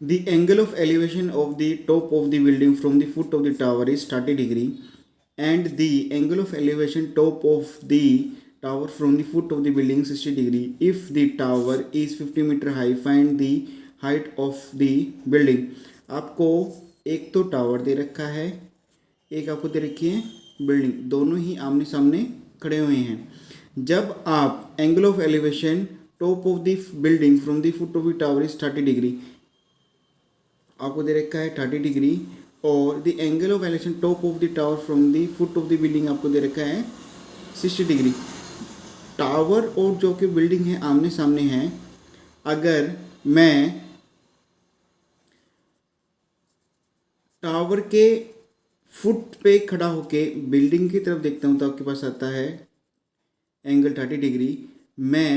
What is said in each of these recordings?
The angle of elevation of the top of the building from the foot of the tower is 30 degree and the angle of elevation top of the tower from the foot of the building 60 degree. If the tower is 50 metre high, find the height of the building. आपको एक तो tower दे रखा है, एक आपको दे रखी है building, दोनों ही आमने सामने खड़े हुए हैं. जब आप angle of elevation top of the building from the foot of the tower is 30 degree, आपको दे रखा है 30 डिग्री, और the angle of elevation top of the tower from the foot of the building आपको दे रखा है 60 डिग्री. टावर और जो कि बिल्डिंग है आमने सामने हैं. अगर मैं टावर के फुट पे खड़ा होके बिल्डिंग की तरफ देखता हूँ तो आपके पास आता है एंगल 30 डिग्री. मैं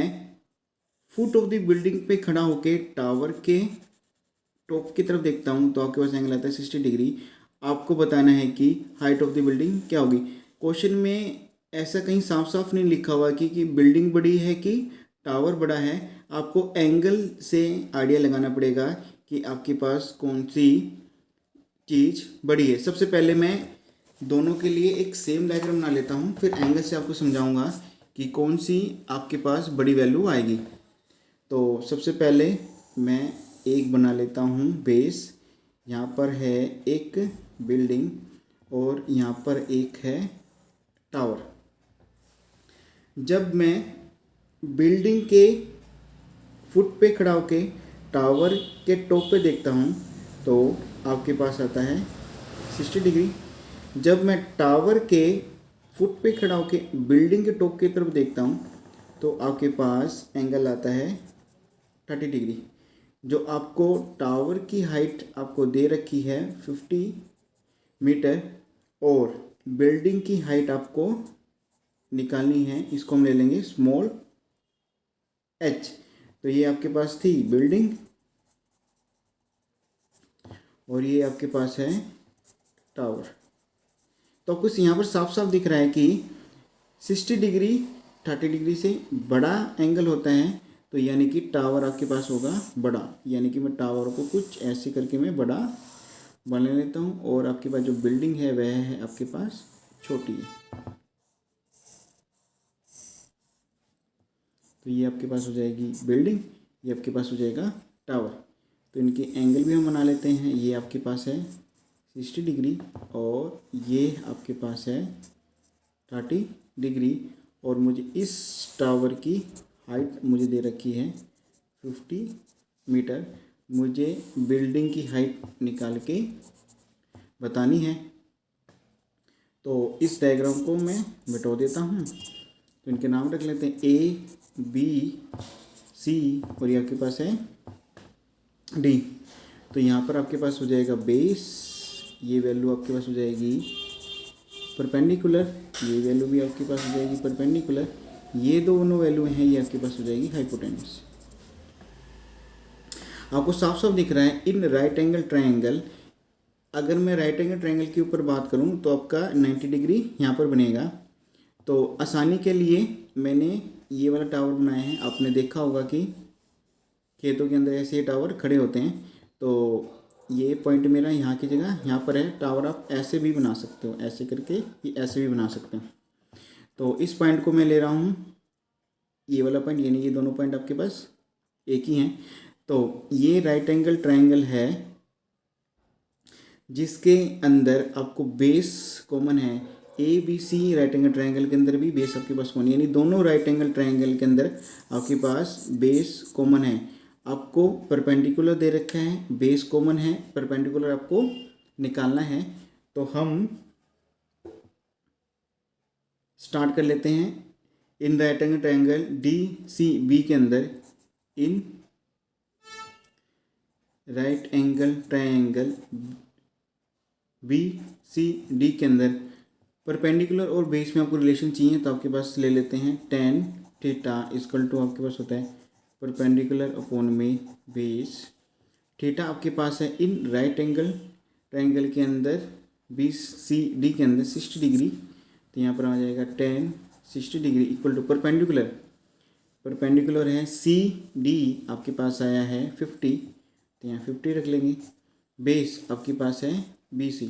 फुट ऑफ द बिल्डिंग पे खड़ा होके टावर के टॉप की तरफ देखता हूँ तो आपके पास एंगल आता है 60 डिग्री. आपको बताना है कि हाइट ऑफ द बिल्डिंग क्या होगी. क्वेश्चन में ऐसा कहीं साफ साफ नहीं लिखा हुआ कि बिल्डिंग बड़ी है कि टावर बड़ा है. आपको एंगल से आइडिया लगाना पड़ेगा कि आपके पास कौन सी चीज़ बड़ी है. सबसे पहले मैं दोनों के लिए एक सेम डायग्राम बना लेता हूँ, फिर एंगल से आपको समझाऊंगा कि कौन सी आपके पास बड़ी वैल्यू आएगी. तो सबसे पहले मैं एक बना लेता हूँ बेस. यहाँ पर है एक बिल्डिंग और यहाँ पर एक है टावर. जब मैं बिल्डिंग के फुट पे खड़ा होके टावर के टॉप पे देखता हूँ तो आपके पास आता है 60 डिग्री. जब मैं टावर के फुट पे खड़ा होके बिल्डिंग के टॉप की तरफ देखता हूँ तो आपके पास एंगल आता है 30 डिग्री. जो आपको टावर की हाइट आपको दे रखी है 50 मीटर और बिल्डिंग की हाइट आपको निकालनी है, इसको हम ले लेंगे स्मॉल h. तो ये आपके पास थी बिल्डिंग और ये आपके पास है टावर. तो कुछ यहाँ पर साफ साफ दिख रहा है कि 60 डिग्री 30 डिग्री से बड़ा एंगल होता है. तो यानी कि टावर आपके पास होगा बड़ा, यानी कि मैं टावर को कुछ ऐसे करके मैं बड़ा बना लेता हूँ और आपके पास जो बिल्डिंग है वह है आपके पास छोटी. तो ये आपके पास हो जाएगी बिल्डिंग, ये आपके पास हो जाएगा टावर. तो इनके एंगल भी हम बना लेते हैं. ये आपके पास है 60 डिग्री और ये आपके पास है 30 डिग्री. और मुझे इस टावर की हाइट मुझे दे रखी है 50 मीटर. मुझे बिल्डिंग की हाइट निकाल के बतानी है. तो इस डायग्राम को मैं मिटा देता हूँ. तो इनके नाम रख लेते हैं A B C और ये आपके पास है D. तो यहाँ पर आपके पास हो जाएगा बेस, ये वैल्यू आपके पास हो जाएगी परपेंडिकुलर, ये वैल्यू भी आपके पास हो जाएगी परपेंडिकुलर. ये दोनों वैल्यू हैं ये आपके पास हो जाएगी हाइपोटेन्यूस. आपको साफ साफ दिख रहा है इन राइट एंगल ट्रायंगल. अगर मैं राइट एंगल ट्रायंगल के ऊपर बात करूं तो आपका 90 डिग्री यहाँ पर बनेगा. तो आसानी के लिए मैंने ये वाला टावर बनाया है. आपने देखा होगा कि खेतों के अंदर ऐसे टावर खड़े होते हैं. तो ये पॉइंट मेरा यहाँ की जगह यहाँ पर है. टावर आप ऐसे भी बना सकते हो, ऐसे करके ये ऐसे भी बना सकते हो. तो इस पॉइंट को मैं ले रहा हूँ ये वाला पॉइंट, यानी ये दोनों पॉइंट आपके पास एक ही हैं. तो ये राइट एंगल ट्रायंगल है जिसके अंदर आपको बेस कॉमन है. ABC राइट एंगल ट्रायंगल के अंदर भी बेस आपके पास कॉमन है, यानी दोनों राइट एंगल ट्रायंगल के अंदर आपके पास बेस कॉमन है. आपको परपेंडिकुलर दे रखा है, बेस कॉमन है, परपेंडिकुलर आपको निकालना है. तो हम स्टार्ट कर लेते हैं. In right angle triangle DCB के अंदर, in right angle triangle BCD के अंदर परपेंडिकुलर और बेस में आपको रिलेशन चाहिए तो आपके पास ले लेते हैं tan थीटा इक्वल टू आपके पास होता है परपेंडिकुलर अपॉन में बेस. थीटा आपके पास है इन राइट एंगल ट्रायंगल के अंदर BCD के अंदर 60 डिग्री. तो यहाँ पर आ जाएगा tan 60 degree equal to perpendicular है CD आपके पास आया है 50. तो यहाँ 50 रख लेंगे। बेस आपके पास है BC।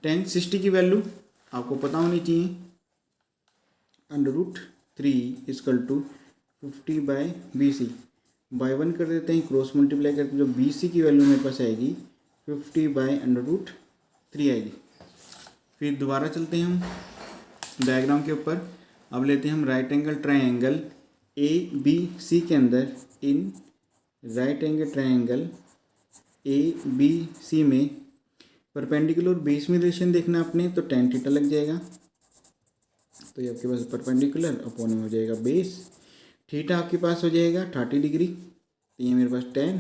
tan 60 की वैल्यू आपको पता होनी चाहिए, √3 इक्वल टू 50/BC। बाय 1 कर देते हैं, क्रॉस मल्टीप्लाई करते हैं, जो BC की वैल्यू मेरे पास आएगी 50/√3 आएगी। फिर दोबारा चलते हैं हम डायग्राम के ऊपर। अब लेते हैं हम राइट एंगल ट्रायंगल ABC के अंदर, in right angle triangle ABC में परपेंडिकुलर बेस में रिलेशन देखना आपने, तो tan थीटा लग जाएगा। तो ये आपके पास परपेंडिकुलर अपॉन में हो जाएगा बेस। थीटा आपके पास हो जाएगा 30 डिग्री, तो ये मेरे पास tan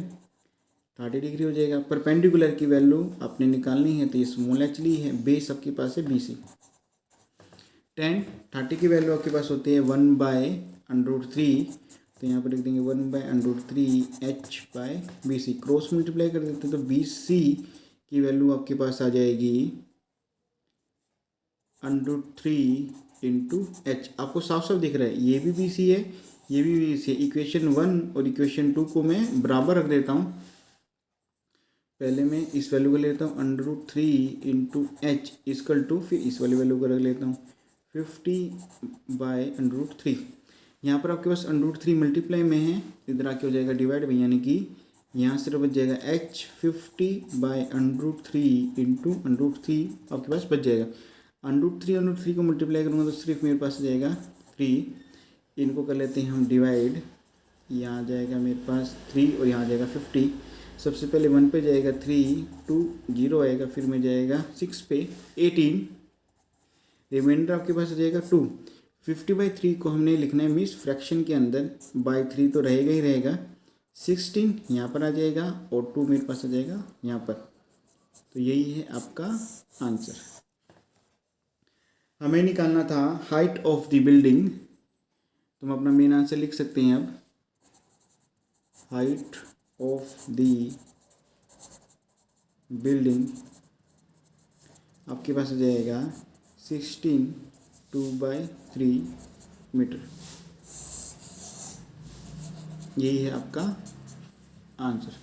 30 डिग्री हो जाएगा। परपेंडिकुलर की वैल्यू आपने निकालनी है, तो ये स्मॉल h ली है। बेस आपके पास है BC। tan 30 की वैल्यू आपके पास होती है 1/√3, तो यहाँ पर लिख देंगे 1/√3 h/BC। क्रॉस मल्टीप्लाई कर देते हैं, तो BC की वैल्यू आपके पास आ जाएगी √3 इंटू h। आपको साफ साफ दिख रहा है, ये भी BC है, ये भी BC है। इक्वेशन 1 और इक्वेशन 2 को मैं बराबर रख देता हूँ। पहले मैं इस वैल्यू को लेता हूँ √3 इंटू h इक्वल टू, फिर इस वाली वैल्यू को रख लेता हूँ 50/√3। यहाँ पर आपके पास √3 मल्टीप्लाई में है, इधर आके हो जाएगा डिवाइड में, यानी कि यहाँ सिर्फ बच जाएगा h 50/√3 इंटू √3 आपके पास बच जाएगा। √3 को मल्टीप्लाई करूँगा तो सिर्फ मेरे पास आ जाएगा 3। इनको कर लेते हैं हम डिवाइड, यहाँ आ जाएगा मेरे पास 3 और यहाँ आ जाएगा 50। सबसे पहले 1 पे जाएगा 3, 2 0 आएगा, फिर में जाएगा 6 पे 18, रिमाइंडर आपके पास आ जाएगा 2। 50/3 को हमने लिखना है मीन्स फ्रैक्शन के अंदर, बाय 3 तो रहेगा ही रहेगा। 16 यहाँ पर आ जाएगा और 2 मेरे पास आ जाएगा यहाँ पर। तो यही है आपका आंसर। हमें निकालना था हाइट ऑफ द बिल्डिंग, तो हम अपना मेन आंसर लिख सकते हैं अब। हाइट ऑफ द बिल्डिंग आपके पास आ जाएगा 16 2/3 मीटर। यही है आपका आंसर।